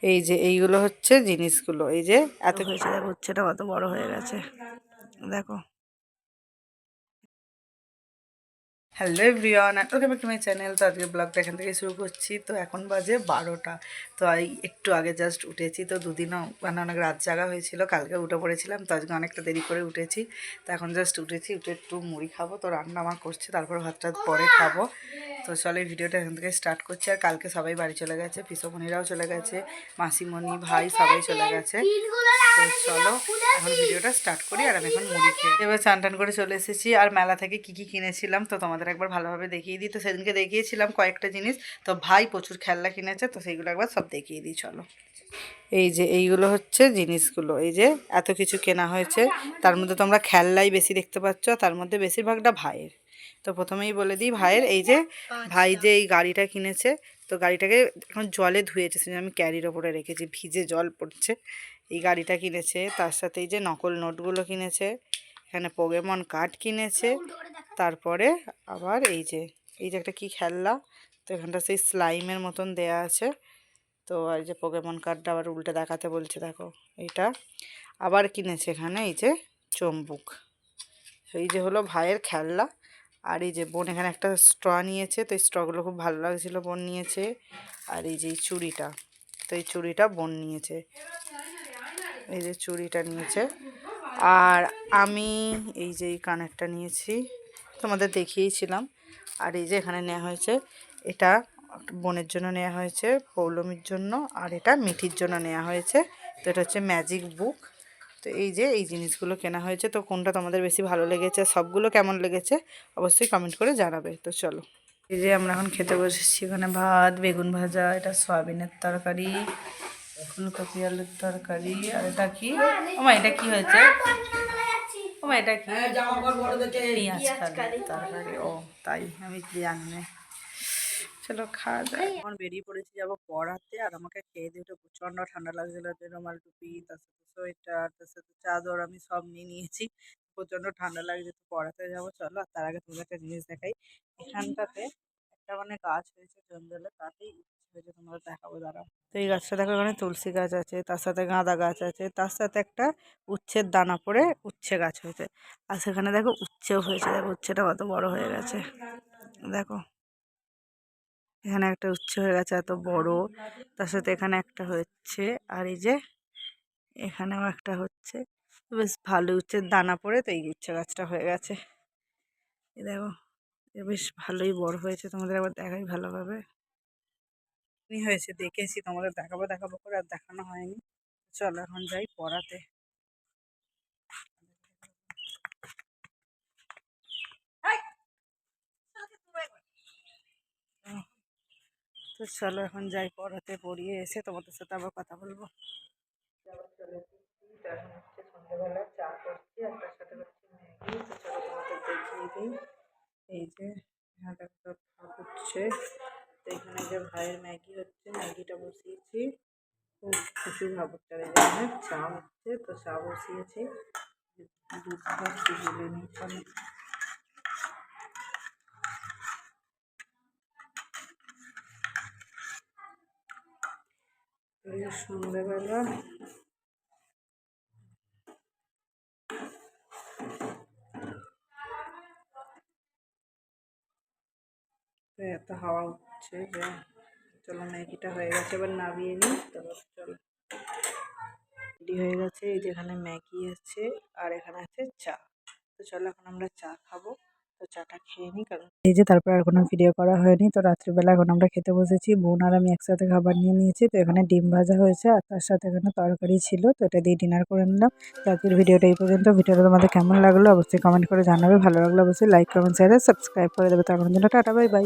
এই যে এইগুলো হচ্ছে জিনিসগুলো, এই যে এত হয়েছে, দেখো উচ্ছেটা কত বড় হয়ে গেছে, দেখো। Hello everyone, welcome back to my channel. তো আজকে ব্লগটা এখান থেকে শুরু করছি। তো এখন বাজে 12টা। তো একটু আগে জাস্ট উঠেছি। তো দুদিনও মানে অনেক রাত জাগা হয়েছিল, কালকে উঠে পড়েছিলাম, তো আজকে অনেকটা দেরি করে উঠেছি। তো এখন জাস্ট উঠেছি, উঠে একটু মুড়ি খাবো। তো রান্না আমার করছে, তারপর ভাতটা পরে খাবো। তো চলো এই ভিডিওটা এখান থেকে স্টার্ট করছি। আর কালকে সবাই বাড়ি চলে গেছে, পিসোমণিরাও চলে গেছে, মাসিমণি, ভাই সবাই চলে গেছে। তো চলো এখন ভিডিওটা স্টার্ট করি। আর আমি এখন মুড়ি খেয়ে এবার চান টান করে চলে এসেছি। আর মেলা থেকে কি কি কিনেছিলাম তো তোমাদের একবার ভালোভাবে দেখিয়ে দিই। তো সেদিনকে দেখিয়েছিলাম কয়েকটা জিনিস, তো ভাই প্রচুর খেলনা কিনেছে, তো সেইগুলো একবার সব দেখিয়ে দিই চলো। এই যে এইগুলো হচ্ছে জিনিসগুলো, এই যে এত কিছু কেনা হয়েছে। তার মধ্যে তোমরা খেলনাই বেশি দেখতে পাচ্ছ, তার মধ্যে বেশিরভাগটা ভাইয়ের। তো প্রথমেই বলে দিই ভাইয়ের, এই যে ভাই যে এই গাড়িটা কিনেছে, তো গাড়িটাকে এখন জলে ধুয়েছে, সেজন্য আমি ক্যারির ওপরে রেখেছি, ভিজে জল পড়ছে। এই গাড়িটা কিনেছে, তার সাথে এই যে নকল নোটগুলো কিনেছে, এখানে পোকেমন কার্ড কিনেছে। তারপরে আবার এই যে একটা কি খেলনা, তো এখানটা সেই স্লাইমের মতন দেয়া আছে। তো এই যে পোকেমন কার্ডটা আবার উল্টে দেখাতে বলছে, দেখো এইটা। আবার কিনেছে এখানে এই যে চম্বুক। এই যে হলো ভাইয়ের খেলনা। আর এই যে বোন এখানে একটা স্ট্র নিয়েছে, তো এই স্ট্রগুলো খুব ভালো লাগছিলো, বোন নিয়েছে। আর এই যে এই চুড়িটা, তো এই চুড়িটা বোন নিয়েছে, এই যে চুড়িটা নিয়েছে। আর আমি এই যে এই কানেরটা নিয়েছি, তোমাদের দেখিয়েছিলাম। আর এই যে এখানে নেওয়া হয়েছে, এটা বোনের জন্য নেওয়া হয়েছে, পৌলমীর জন্য, আর এটা মিঠির জন্য নেওয়া হয়েছে। তো এটা হচ্ছে ম্যাজিক বুক। তো এই যে এই জিনিসগুলো কেনা হয়েছে। তো কোনটা তোমাদের বেশি ভালো লেগেছে, সবগুলো কেমন লেগেছে অবশ্যই কমেন্ট করে জানাবে। তো চলো, এই যে আমরা এখন খেতে বসেছি। এখানে ভাত, বেগুন ভাজা, এটা সয়াবিনের তরকারি, ফুলকপি আলুর তরকারি। আর এটা কি, ওমা এটা কি হয়েছে, ওমা এটা কি, পেঁয়াজ কালির তরকারি। ও তাই, আমি জানি না। চলো খাওয়া যায়। এখন বেরিয়ে পড়েছি, যাবো পড়াতে। আর আমাকে খেয়ে দিয়ে প্রচণ্ড ঠান্ডা লাগছিল, রুমাল টুপি, তার সাথে সোয়েটার, তার সাথে চাদর আমি সব নিয়ে নিয়েছি। প্রচণ্ড ঠান্ডা লাগছে, তো পড়াতে যাবো চলো। আর তার আগে তোমাদের একটা জিনিস দেখাই। এখানটাতে একটা মানে গাছ হয়েছে জঙ্গলে, তাতেই হয়েছে, তোমরা দেখাবো দাঁড়াও। তো এই গাছটা দেখো, এখানে তুলসী গাছ আছে, তার সাথে গাঁদা গাছ আছে, তার সাথে একটা উচ্ছের দানা পড়ে উচ্ছে গাছ হয়েছে। আর সেখানে দেখো উচ্ছেও হয়েছে, দেখো উচ্ছেটা কত বড় হয়ে গেছে, দেখো এখানে একটা উচ্ছে হয়ে গেছে এত বড়, তার সাথে এখানে একটা হচ্ছে। আর এই যে এখানেও একটা হচ্ছে, বেশ ভালো উচ্ছের দানা পড়ে, তো এই উচ্ছে গাছটা হয়ে গেছে। এই দেখো বেশ ভালোই বড় হয়েছে, তোমাদের আবার দেখাই ভালোভাবে হয়েছে, দেখেছি তোমাদের দেখাবো দেখাবো করে আর দেখানো হয়নি। চলো এখন যাই পড়াতে। তো চলো এখন যাই পড়াতে, পড়িয়ে এসে তোমাদের সাথে আবার কথা বলবো। সন্ধ্যেবেলা চা করছি, আর তার সাথে করছি ম্যাগি। তো চলো তোমাদের দেখিয়ে দিই। এই যে এখানে একটা ভাত হচ্ছে, তো এখানে যে ভাইয়ের ম্যাগি হচ্ছে, ম্যাগিটা বসিয়েছি। খুব প্রচুর ভাব হচ্ছে। আর এখানে চা হচ্ছে, তো চা বসিয়েছি, দুধটা একটু গুলে নিচ্ছি। সন্ধ্যেবেলা এত হাওয়া হচ্ছে যে, চলো ম্যাগিটা হয়ে গেছে, এবার নামিয়ে নিই। তারপর চলো রেডি হয়ে গেছে। এই যেখানে ম্যাগি আছে, আর এখানে আছে চা। তো চলো এখন আমরা চা খাবো। তো চাটা খেয়ে নিই, কারণ এই যে তারপর আর কোনো ভিডিও করা হয়নি। তো রাত্রিবেলা এখন আমরা খেতে বসেছি, বোন আর আমি একসাথে খাবার নিয়ে নিয়েছি। তো এখানে ডিম ভাজা হয়েছে, আর তার সাথে এখানে তরকারি ছিল, তো এটা দিয়ে ডিনার করে নিলাম। তো আজকের ভিডিওটা এই পর্যন্ত। ভিডিওটা তোমাদের কেমন লাগলো অবশ্যই কমেন্ট করে জানাবে, ভালো লাগলো অবশ্যই লাইক কমেন্ট শেয়ার সাবস্ক্রাইব করে দেবে। তার জন্য টাটা, বাই বাই।